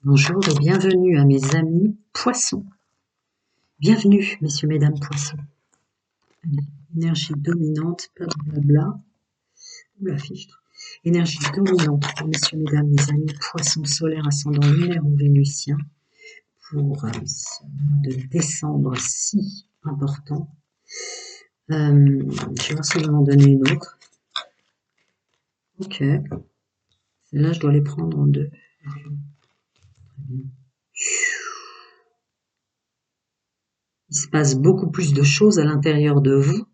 Bonjour et bienvenue à mes amis poissons. Bienvenue, messieurs, mesdames poissons. Énergie dominante, blablabla. Oula, fichtre. Énergie dominante pour messieurs, mesdames, mes amis poissons solaires, ascendant lunaire ou vénusien pour ce mois de décembre si important. Je vais voir si je vais en donner une autre. Ok. Là, je dois les prendre en deux. Il se passe beaucoup plus de choses à l'intérieur de vous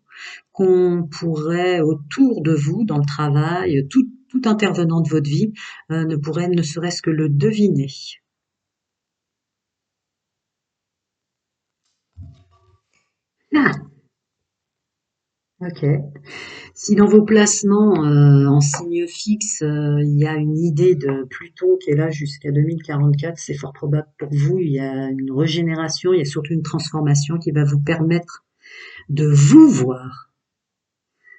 qu'on pourrait autour de vous, dans le travail, tout intervenant de votre vie ne pourrait ne serait-ce que le deviner. Ah, ok. Si dans vos placements en signe fixe, il y a une idée de Pluton qui est là jusqu'à 2044, c'est fort probable pour vous. Il y a une régénération, il y a surtout une transformation qui va vous permettre de vous voir,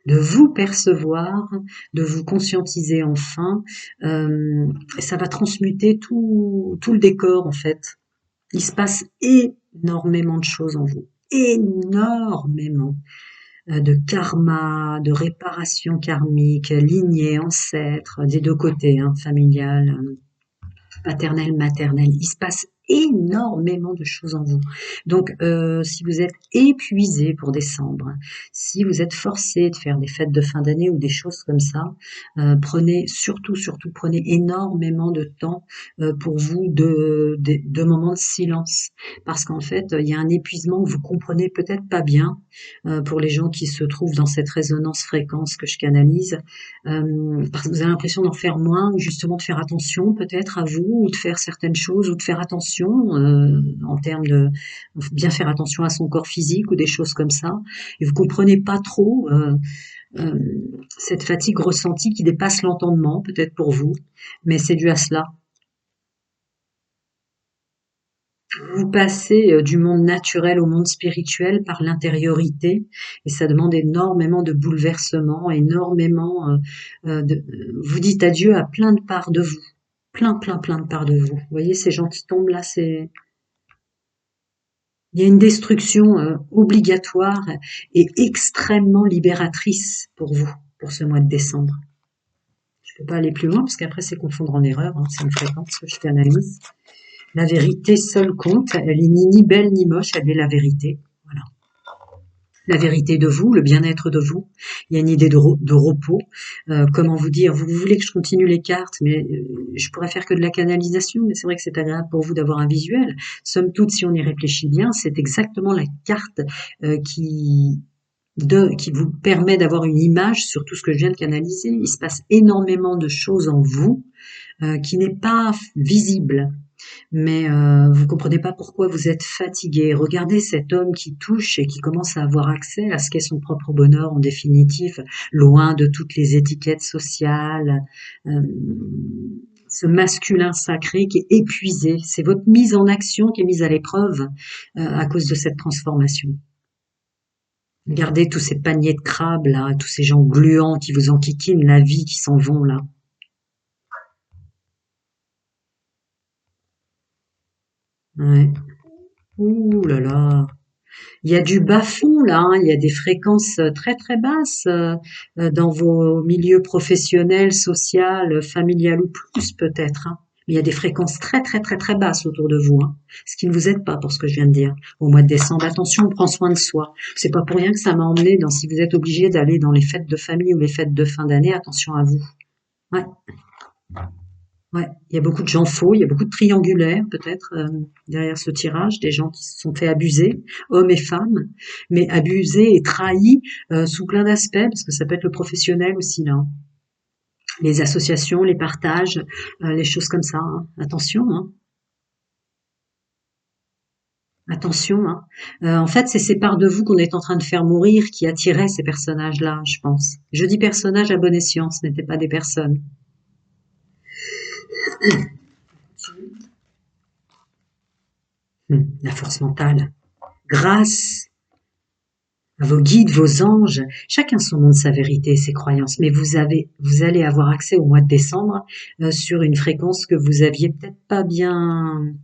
de vous percevoir, de vous conscientiser enfin. Ça va transmuter tout le décor en fait. Il se passe énormément de choses en vous, énormément de karma, de réparation karmique, lignée, ancêtre, des deux côtés, hein, familial, paternelle, maternelle. Il se passe énormément de choses en vous. Donc, si vous êtes épuisé pour décembre, si vous êtes forcé de faire des fêtes de fin d'année ou des choses comme ça, prenez surtout prenez énormément de temps pour vous de moments de silence, parce qu'en fait, il y a un épuisement que vous comprenez peut-être pas bien pour les gens qui se trouvent dans cette résonance fréquence que je canalise. Parce que vous avez l'impression d'en faire moins ou justement de faire attention peut-être à vous ou de faire certaines choses ou de faire attention en termes de bien faire attention à son corps physique ou des choses comme ça. Et vous comprenez pas trop euh, cette fatigue ressentie qui dépasse l'entendement peut-être pour vous, mais c'est dû à cela. Vous passez du monde naturel au monde spirituel par l'intériorité et ça demande énormément de bouleversements, énormément vous dites adieu à plein de parts de vous, plein de parts de vous. Vous voyez ces gens qui tombent là, c'est il y a une destruction obligatoire et extrêmement libératrice pour vous pour ce mois de décembre. Je peux pas aller plus loin parce qu'après c'est confondre en erreur, hein, c'est une fréquence que je canalise. La vérité seule compte, elle est ni belle ni moche, elle est la vérité. Voilà. La vérité de vous, le bien-être de vous. Il y a une idée de repos. Comment vous dire, vous voulez que je continue les cartes, mais je pourrais faire que de la canalisation, mais c'est vrai que c'est agréable pour vous d'avoir un visuel. Somme toute, si on y réfléchit bien, c'est exactement la carte qui vous permet d'avoir une image sur tout ce que je viens de canaliser. Il se passe énormément de choses en vous qui n'est pas visible, mais vous comprenez pas pourquoi vous êtes fatigué. Regardez cet homme qui touche et qui commence à avoir accès à ce qu'est son propre bonheur en définitive, loin de toutes les étiquettes sociales. Euh, ce masculin sacré qui est épuisé, c'est votre mise en action qui est mise à l'épreuve à cause de cette transformation. Regardez tous ces paniers de crabes là, tous ces gens gluants qui vous enquiquinent la vie, qui s'en vont là. Ouais. Ouh là là. Il y a du bas-fond là, hein, il y a des fréquences très basses dans vos milieux professionnels, social, familial ou plus peut-être, hein. Mais il y a des fréquences très basses autour de vous, hein. Ce qui ne vous aide pas pour ce que je viens de dire. Au mois de décembre, attention, on prend soin de soi. C'est pas pour rien que ça m'a emmené dans si vous êtes obligé d'aller dans les fêtes de famille ou les fêtes de fin d'année, attention à vous. Ouais. Ouais, il y a beaucoup de gens faux, il y a beaucoup de triangulaires peut-être derrière ce tirage, des gens qui se sont fait abuser, hommes et femmes, mais abusés et trahis sous plein d'aspects, parce que ça peut être le professionnel aussi là. Les associations, les partages, les choses comme ça, hein. Attention, hein. Attention, hein. En fait, c'est ces parts de vous qu'on est en train de faire mourir qui attiraient ces personnages-là, je pense. Je dis personnages à bon escient, ce n'étaient pas des personnes. La force mentale. Grâce à vos guides, vos anges, chacun son monde, sa vérité, ses croyances. Mais vous allez avoir accès au mois de décembre sur une fréquence que vous aviez peut-être pas bien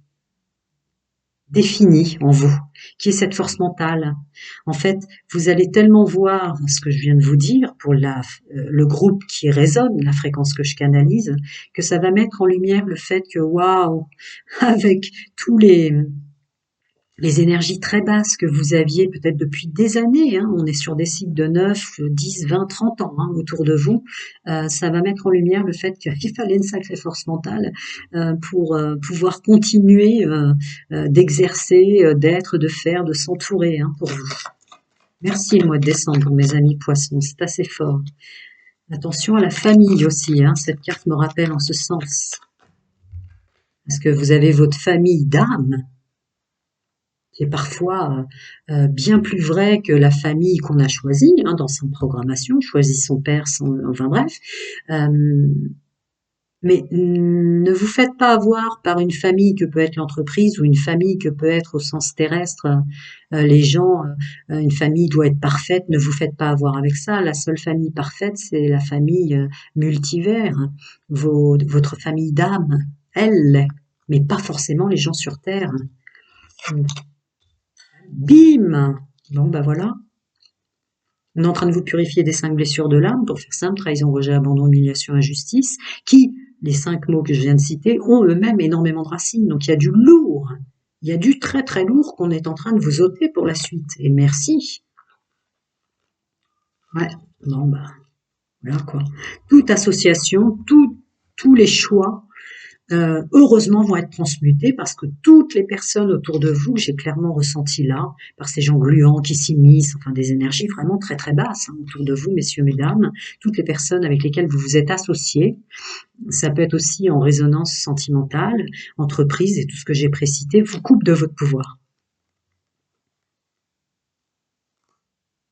définie en vous, qui est cette force mentale. En fait, vous allez tellement voir ce que je viens de vous dire pour le groupe qui résonne, la fréquence que je canalise, que ça va mettre en lumière le fait que, waouh, avec tous les énergies très basses que vous aviez peut-être depuis des années, hein, on est sur des cycles de 9, 10, 20, 30 ans hein, autour de vous, ça va mettre en lumière le fait qu'il fallait une sacrée force mentale pour pouvoir continuer d'exercer, d'être, de faire, de s'entourer hein, pour vous. Merci le mois de décembre, mes amis poissons, c'est assez fort. Attention à la famille aussi, hein, cette carte me rappelle en ce sens. Parce que vous avez votre famille d'âme, qui est parfois bien plus vrai que la famille qu'on a choisie hein, dans sa programmation, choisit son père, enfin bref. Mais ne vous faites pas avoir par une famille que peut être l'entreprise ou une famille que peut être au sens terrestre les gens, une famille doit être parfaite, ne vous faites pas avoir avec ça. La seule famille parfaite, c'est la famille multivers, votre famille d'âme, elle l'est, mais pas forcément les gens sur Terre. Bim! Bon, bah voilà. On est en train de vous purifier des 5 blessures de l'âme, pour faire simple, trahison, rejet, abandon, humiliation, injustice, qui, les 5 mots que je viens de citer, ont eux-mêmes énormément de racines. Donc il y a du lourd, il y a du très très lourd qu'on est en train de vous ôter pour la suite. Et merci. Ouais, bon bah, voilà quoi. Toute association, tous les choix heureusement vont être transmutés parce que toutes les personnes autour de vous, j'ai clairement ressenti là, par ces gens gluants qui s'immiscent, enfin des énergies vraiment très très basses hein, autour de vous, messieurs, mesdames, toutes les personnes avec lesquelles vous vous êtes associés, ça peut être aussi en résonance sentimentale, entreprise et tout ce que j'ai précité, vous coupe de votre pouvoir.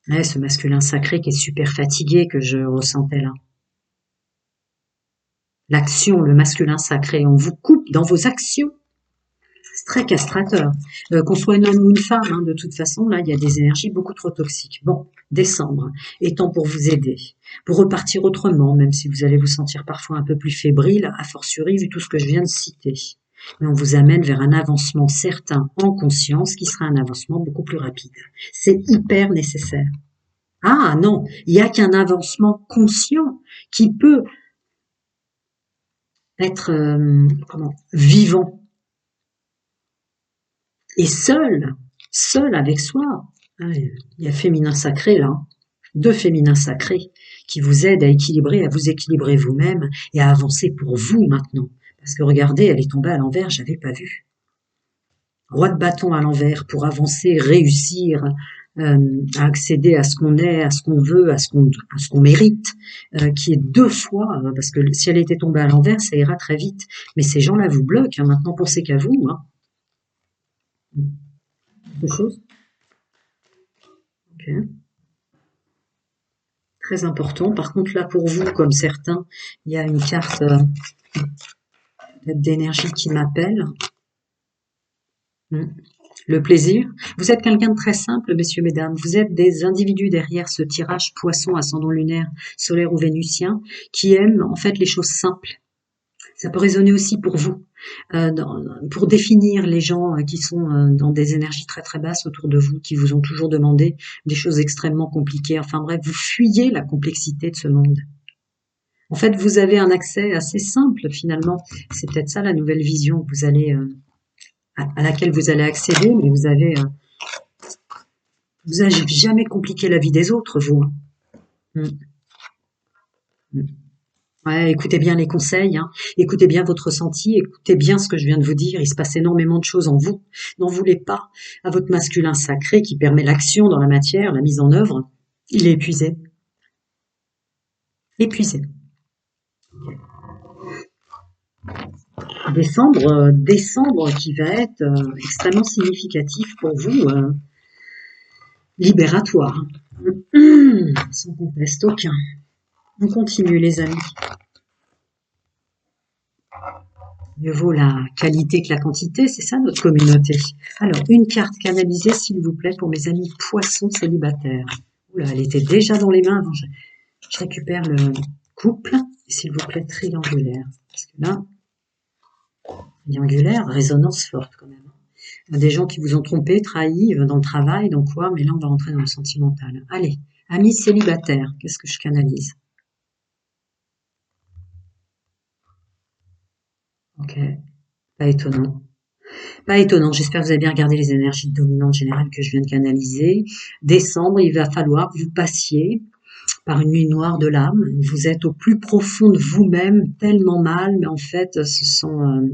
Ouais, ce masculin sacré qui est super fatigué que je ressentais là. L'action, le masculin sacré, on vous coupe dans vos actions. C'est très castrateur. Qu'on soit un homme ou une femme, hein, de toute façon, là, il y a des énergies beaucoup trop toxiques. Bon, décembre est temps pour vous aider, pour repartir autrement, même si vous allez vous sentir parfois un peu plus fébrile, a fortiori vu tout ce que je viens de citer. Mais on vous amène vers un avancement certain en conscience qui sera un avancement beaucoup plus rapide. C'est hyper nécessaire. Ah non, il n'y a qu'un avancement conscient qui peut être vivant et seul avec soi. Il y a féminin sacré là, 2 féminins sacrés qui vous aident à équilibrer, à vous équilibrer vous-même et à avancer pour vous maintenant. Parce que regardez, elle est tombée à l'envers, j'avais pas vu. Roi de bâton à l'envers pour avancer, réussir, à accéder à ce qu'on est, à ce qu'on veut, à ce qu'on mérite, qui est 2 fois, parce que si elle était tombée à l'envers, ça ira très vite. Mais ces gens-là vous bloquent, hein, maintenant pensez qu'à vous. Hein. Quelque chose Ok. Très important. Par contre, là, pour vous, comme certains, il y a une carte d'énergie qui m'appelle. Le plaisir. Vous êtes quelqu'un de très simple, messieurs, mesdames. Vous êtes des individus derrière ce tirage poisson, ascendant lunaire, solaire ou vénusien, qui aiment en fait les choses simples. Ça peut résonner aussi pour vous, pour définir les gens qui sont dans des énergies très très basses autour de vous, qui vous ont toujours demandé des choses extrêmement compliquées. Enfin bref, vous fuyez la complexité de ce monde. En fait, vous avez un accès assez simple finalement. C'est peut-être ça la nouvelle vision que vous allez à laquelle vous allez accéder, mais vous avez jamais compliqué la vie des autres, vous. Hein. Ouais, écoutez bien les conseils, hein. Écoutez bien votre ressenti, écoutez bien ce que je viens de vous dire. Il se passe énormément de choses en vous. N'en voulez pas à votre masculin sacré qui permet l'action dans la matière, la mise en œuvre. Il est épuisé. Épuisé. Décembre qui va être extrêmement significatif pour vous, libératoire. Sans conteste aucun. On continue les amis. Mieux vaut la qualité que la quantité, c'est ça notre communauté. Alors, une carte canalisée, s'il vous plaît, pour mes amis poissons célibataires. Oula, elle était déjà dans les mains avant. Je récupère le couple, s'il vous plaît, triangulaire. Parce que là, triangulaire, résonance forte quand même. Des gens qui vous ont trompé, trahi dans le travail, dans quoi, mais là on va rentrer dans le sentimental. Allez, amis célibataires, qu'est-ce que je canalise? Ok, pas étonnant. Pas étonnant, j'espère que vous avez bien regardé les énergies dominantes générales que je viens de canaliser. Décembre, il va falloir que vous passiez par une nuit noire de l'âme. Vous êtes au plus profond de vous-même, tellement mal, mais en fait, ce sont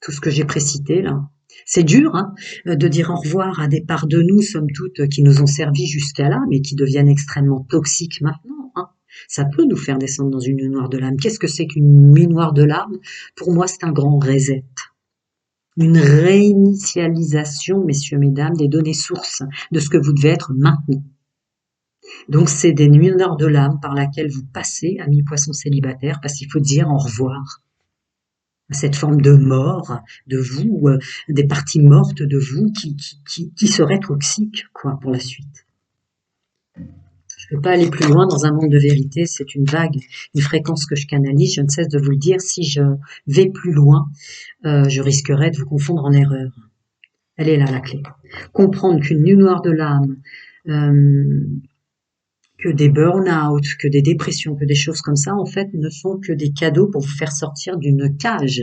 tout ce que j'ai précité là. C'est dur hein, de dire au revoir à des parts de nous, somme toute, qui nous ont servi jusqu'à là, mais qui deviennent extrêmement toxiques maintenant. Hein. Ça peut nous faire descendre dans une nuit noire de l'âme. Qu'est-ce que c'est qu'une nuit noire de l'âme? Pour moi, c'est un grand reset. Une réinitialisation, messieurs, mesdames, des données sources de ce que vous devez être maintenant. Donc, c'est des nuits noires de l'âme par laquelle vous passez, amis poissons célibataires, parce qu'il faut dire au revoir à cette forme de mort de vous, des parties mortes de vous qui seraient toxiques, quoi, pour la suite. Je ne peux pas aller plus loin dans un monde de vérité, c'est une vague, une fréquence que je canalise, je ne cesse de vous le dire, si je vais plus loin, je risquerais de vous confondre en erreur. Elle est là, la clé. Comprendre qu'une nuit noire de l'âme, que des burn-out, que des dépressions, que des choses comme ça, en fait, ne sont que des cadeaux pour vous faire sortir d'une cage.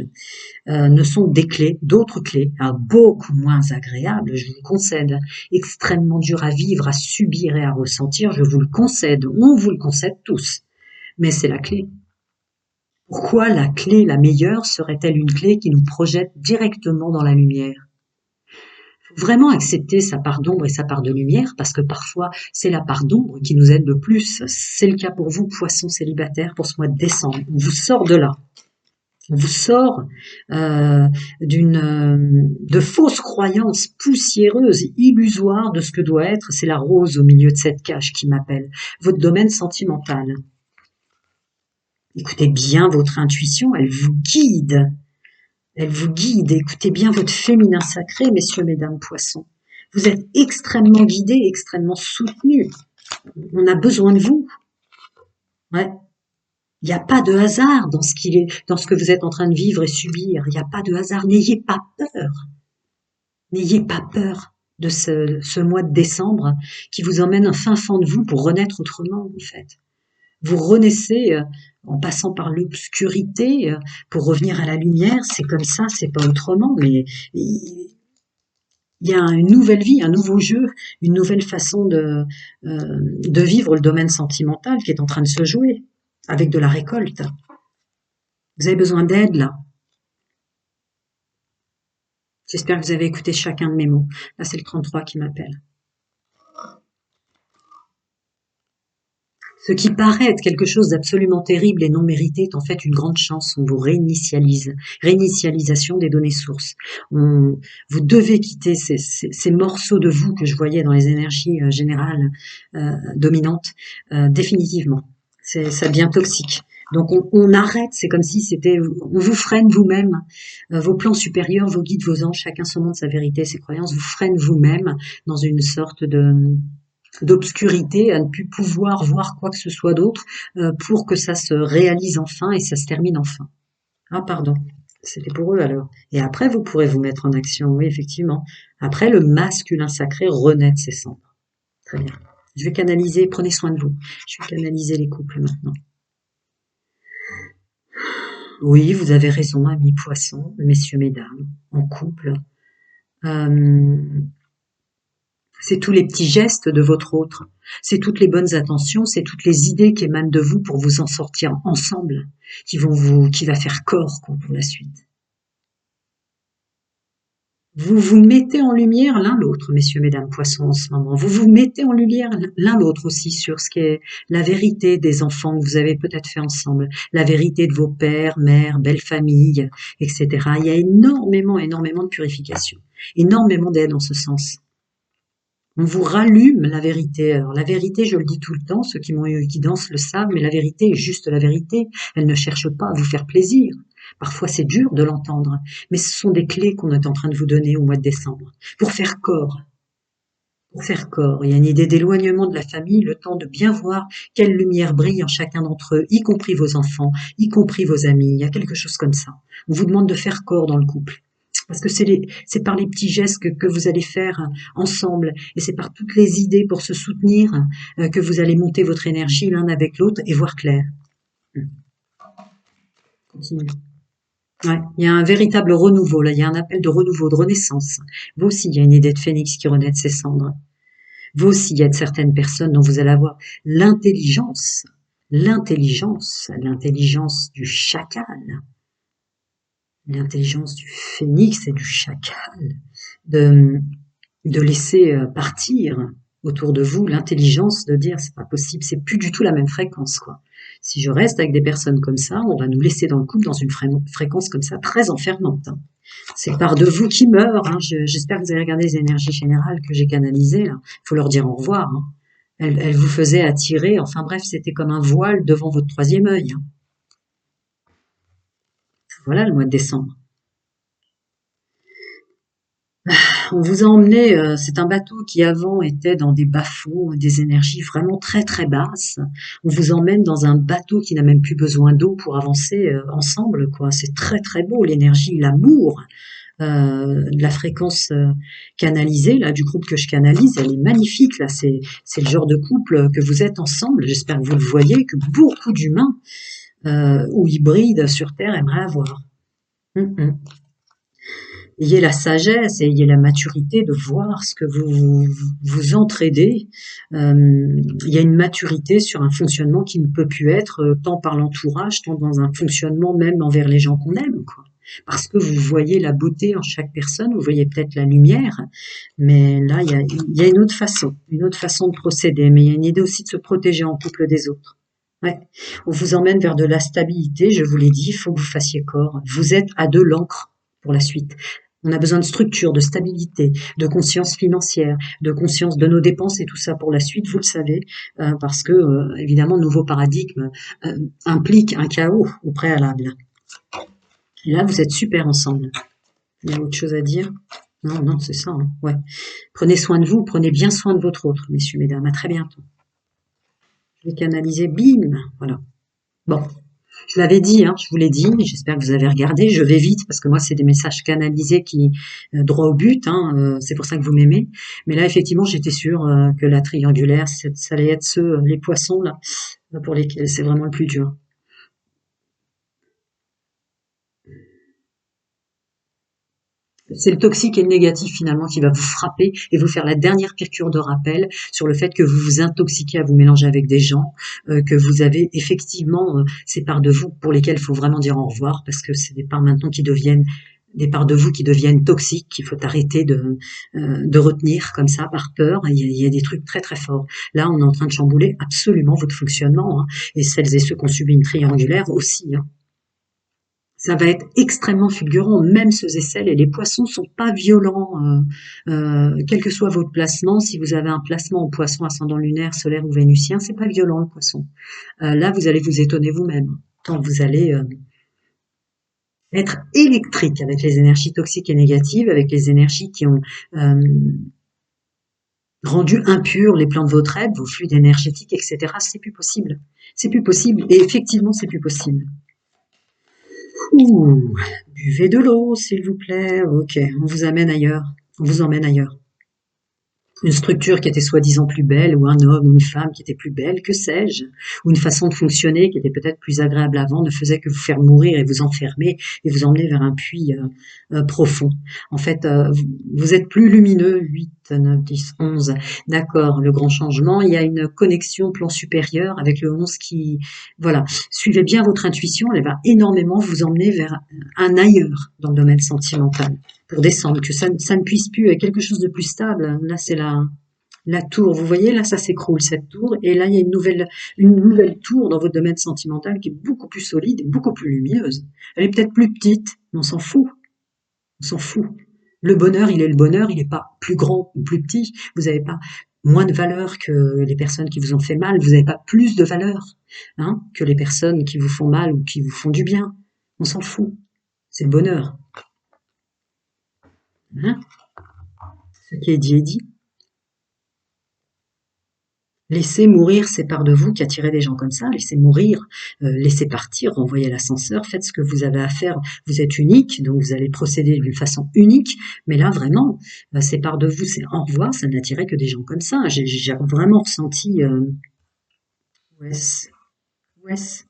Ne sont des clés, d'autres clés, beaucoup moins agréables, je vous le concède, extrêmement dures à vivre, à subir et à ressentir, je vous le concède, on vous le concède tous. Mais c'est la clé. Pourquoi la clé, la meilleure, serait-elle une clé qui nous projette directement dans la lumière? Vraiment accepter sa part d'ombre et sa part de lumière, parce que parfois c'est la part d'ombre qui nous aide le plus. C'est le cas pour vous, poissons célibataires, pour ce mois de décembre. On vous sort de là. On vous sort de fausses croyances poussiéreuses, illusoires de ce que doit être. C'est la rose au milieu de cette cage qui m'appelle. Votre domaine sentimental. Écoutez bien votre intuition, elle vous guide. Elle vous guide. Écoutez bien votre féminin sacré, messieurs, mesdames, poissons. Vous êtes extrêmement guidés, extrêmement soutenus. On a besoin de vous. Ouais. Il n'y a pas de hasard dans ce que vous êtes en train de vivre et subir. Il n'y a pas de hasard. N'ayez pas peur. N'ayez pas peur de ce mois de décembre qui vous emmène un fin fond de vous pour renaître autrement, en fait. Vous renaissez en passant par l'obscurité pour revenir à la lumière. C'est comme ça, c'est pas autrement. Mais il y a une nouvelle vie, un nouveau jeu, une nouvelle façon de vivre le domaine sentimental qui est en train de se jouer avec de la récolte. Vous avez besoin d'aide là. J'espère que vous avez écouté chacun de mes mots. Là, c'est le 33 qui m'appelle. Ce qui paraît être quelque chose d'absolument terrible et non mérité est en fait une grande chance. On vous réinitialise. Réinitialisation des données sources. Vous devez quitter ces morceaux de vous que je voyais dans les énergies générales dominantes définitivement. Ça devient toxique. Donc on arrête, c'est comme si on vous freine vous-même, vos plans supérieurs, vos guides, vos anges, chacun son monde, sa vérité, ses croyances, vous freinent vous-même dans une sorte d'obscurité à ne plus pouvoir voir quoi que ce soit d'autre pour que ça se réalise enfin et ça se termine enfin. Ah pardon, c'était pour eux alors. Et après vous pourrez vous mettre en action, oui effectivement. Après le masculin sacré renaît de ses cendres. Très bien. Je vais canaliser, prenez soin de vous. Je vais canaliser les couples maintenant. Oui, vous avez raison, amis poissons, messieurs, mesdames, en couple. C'est tous les petits gestes de votre autre. C'est toutes les bonnes attentions, c'est toutes les idées qui émanent de vous pour vous en sortir ensemble, qui va faire corps, quoi, pour la suite. Vous vous mettez en lumière l'un l'autre, messieurs, mesdames, poissons, en ce moment. Vous vous mettez en lumière l'un l'autre aussi sur ce qui est la vérité des enfants que vous avez peut-être fait ensemble, la vérité de vos pères, mères, belles familles, etc. Il y a énormément de purification, énormément d'aide en ce sens. On vous rallume la vérité. Alors la vérité, je le dis tout le temps, ceux qui m'ont eu guidance le savent, mais la vérité est juste la vérité. Elle ne cherche pas à vous faire plaisir. Parfois, c'est dur de l'entendre, mais ce sont des clés qu'on est en train de vous donner au mois de décembre pour faire corps. Pour faire corps, il y a une idée d'éloignement de la famille, le temps de bien voir quelle lumière brille en chacun d'entre eux, y compris vos enfants, y compris vos amis. Il y a quelque chose comme ça. On vous demande de faire corps dans le couple. Parce que c'est par les petits gestes que vous allez faire ensemble, et c'est par toutes les idées pour se soutenir que vous allez monter votre énergie l'un avec l'autre et voir clair. Continue. Ouais, il y a un véritable renouveau là, il y a un appel de renouveau, de renaissance. Vous aussi, il y a une idée de phénix qui renaît de ses cendres. Vous aussi, il y a de certaines personnes dont vous allez avoir l'intelligence, l'intelligence du chacal, l'intelligence du phénix et du chacal, de, de laisser partir autour de vous l'intelligence de dire c'est pas possible, c'est plus du tout la même fréquence, quoi. Si je reste avec des personnes comme ça, on va nous laisser dans le couple dans une fréquence comme ça très enfermante, hein. C'est part de vous qui meurt, hein. J'espère que vous avez regardé les énergies générales que j'ai canalisées là. Il faut leur dire au revoir, hein. Elles vous faisaient attirer, enfin bref, c'était comme un voile devant votre troisième œil, hein. Voilà le mois de décembre. On vous a emmené, c'est un bateau qui avant était dans des bas-fonds, des énergies vraiment très très basses. On vous emmène dans un bateau qui n'a même plus besoin d'eau pour avancer ensemble, quoi. C'est très très beau, l'énergie, l'amour, de la fréquence canalisée, là, du groupe que je canalise, elle est magnifique, là. C'est le genre de couple que vous êtes ensemble. J'espère que vous le voyez, que beaucoup d'humains ou hybrides sur Terre aimeraient avoir. Mm. Ayez la sagesse et ayez la maturité de voir ce que vous entraidez. Il y a une maturité sur un fonctionnement qui ne peut plus être tant par l'entourage, tant dans un fonctionnement même envers les gens qu'on aime, quoi. Parce que vous voyez la beauté en chaque personne, vous voyez peut-être la lumière, mais là, il y a une autre façon de procéder, mais il y a une idée aussi de se protéger en couple des autres. Ouais. On vous emmène vers de la stabilité, je vous l'ai dit, il faut que vous fassiez corps. Vous êtes à de l'encre pour la suite. On a besoin de structure, de stabilité, de conscience financière, de conscience de nos dépenses et tout ça pour la suite, vous le savez, parce que évidemment, le nouveau paradigme implique un chaos au préalable. Et là, vous êtes super ensemble. Il y a autre chose à dire? Non, non, c'est ça, hein. Ouais. Prenez soin de vous, prenez bien soin de votre autre, messieurs, mesdames. À très bientôt. Je vais canaliser, bim, voilà. Bon. Je l'avais dit, hein, je vous l'ai dit, j'espère que vous avez regardé. Je vais vite parce que moi, c'est des messages canalisés qui droit au but, hein, c'est pour ça que vous m'aimez. Mais là, effectivement, j'étais sûre que la triangulaire, ça allait être les poissons là, pour lesquels c'est vraiment le plus dur. C'est le toxique et le négatif finalement qui va vous frapper et vous faire la dernière piqûre de rappel sur le fait que vous vous intoxiquez à vous mélanger avec des gens, que vous avez effectivement ces parts de vous pour lesquelles il faut vraiment dire au revoir parce que c'est des parts maintenant qui deviennent des parts de vous qui deviennent toxiques, qu'il faut arrêter de retenir comme ça par peur. Il y a des trucs très très forts. Là, on est en train de chambouler absolument votre fonctionnement, hein, et celles et ceux qui ont subi une triangulaire aussi, hein. Ça va être extrêmement fulgurant, même ceux et celles, et les poissons sont pas violents, quel que soit votre placement. Si vous avez un placement en poisson ascendant lunaire, solaire ou vénusien, c'est pas violent le poisson. Là, vous allez vous étonner vous-même, quand vous allez être électrique avec les énergies toxiques et négatives, avec les énergies qui ont rendu impurs les plans de votre être, vos fluides énergétiques, etc. C'est plus possible. C'est plus possible, et effectivement, c'est plus possible. Ouh, buvez de l'eau, s'il vous plaît. Ok, on vous amène ailleurs. On vous emmène ailleurs. Une structure qui était soi-disant plus belle, ou un homme ou une femme qui était plus belle, que sais-je, ou une façon de fonctionner qui était peut-être plus agréable avant, ne faisait que vous faire mourir et vous enfermer et vous emmener vers un puits profond. En fait, vous êtes plus lumineux, 8, 9, 10, 11. D'accord, le grand changement, il y a une connexion plan supérieur avec le 11 qui... Voilà, suivez bien votre intuition, elle va énormément vous emmener vers un ailleurs dans le domaine sentimental pour descendre, que ça ne puisse plus être quelque chose de plus stable. Là, c'est la tour. Vous voyez, là, ça s'écroule, cette tour. Et là, il y a une nouvelle tour dans votre domaine sentimental qui est beaucoup plus solide et beaucoup plus lumineuse. Elle est peut-être plus petite, mais on s'en fout. On s'en fout. Le bonheur, il est le bonheur, il n'est pas plus grand ou plus petit. Vous n'avez pas moins de valeur que les personnes qui vous ont fait mal. Vous n'avez pas plus de valeur, hein, que les personnes qui vous font mal ou qui vous font du bien. On s'en fout. C'est le bonheur. Hein? Ce qui est dit est dit. Laissez mourir ces parts de vous qui attirez des gens comme ça, laissez mourir, laissez partir, renvoyez l'ascenseur, faites ce que vous avez à faire. Vous êtes unique, donc vous allez procéder d'une façon unique, mais là vraiment, ces parts de vous, c'est au revoir, ça n'attirait que des gens comme ça. J'ai vraiment ressenti, Wes, Wes,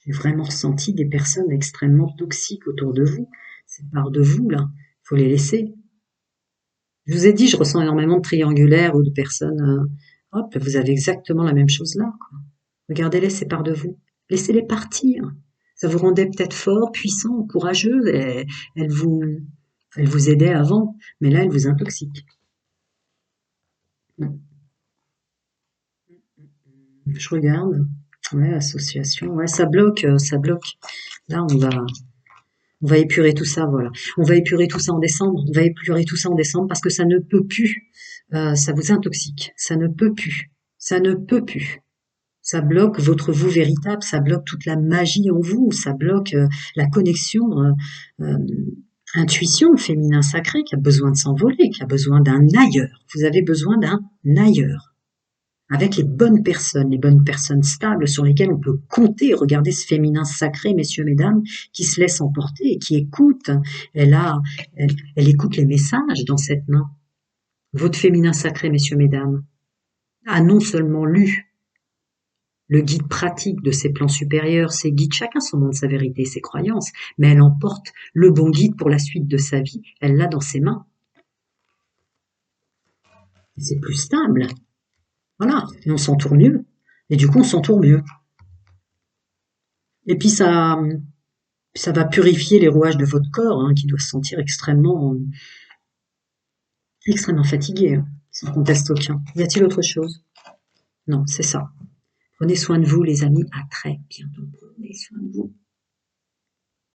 j'ai vraiment ressenti des personnes extrêmement toxiques autour de vous. Ces parts de vous, là, faut les laisser. Je vous ai dit, je ressens énormément de triangulaires ou de personnes, hop, vous avez exactement la même chose là, quoi. Regardez-les, c'est par de vous. Laissez-les partir. Ça vous rendait peut-être fort, puissant, courageux. Et elles vous, elles vous aidaient avant, mais là, elles vous intoxiquent. Je regarde. Ouais, association. Ouais, ça bloque, ça bloque. Là, on va épurer tout ça, voilà. On va épurer tout ça en décembre. On va épurer tout ça en décembre parce que ça ne peut plus. Ça vous intoxique. Ça ne peut plus. Ça ne peut plus. Ça bloque votre vous véritable, ça bloque toute la magie en vous, ça bloque la connexion, euh, intuition féminin sacré qui a besoin de s'envoler, qui a besoin d'un ailleurs. Vous avez besoin d'un ailleurs. Avec les bonnes personnes stables sur lesquelles on peut compter. Regardez ce féminin sacré, messieurs, mesdames, qui se laisse emporter et qui écoute. Elle écoute les messages dans cette main. Votre féminin sacré, messieurs, mesdames, a non seulement lu le guide pratique de ses plans supérieurs, ses guides, chacun son monde, sa vérité, ses croyances, mais elle emporte le bon guide pour la suite de sa vie, elle l'a dans ses mains. Et c'est plus stable. Voilà, et on s'entoure mieux. Et du coup, on s'entoure mieux. Et puis ça va purifier les rouages de votre corps, hein, qui doit se sentir extrêmement fatigué, hein, sans conteste aucun. Y a-t-il autre chose? Non, c'est ça. Prenez soin de vous, les amis. À très bientôt. Prenez soin de vous.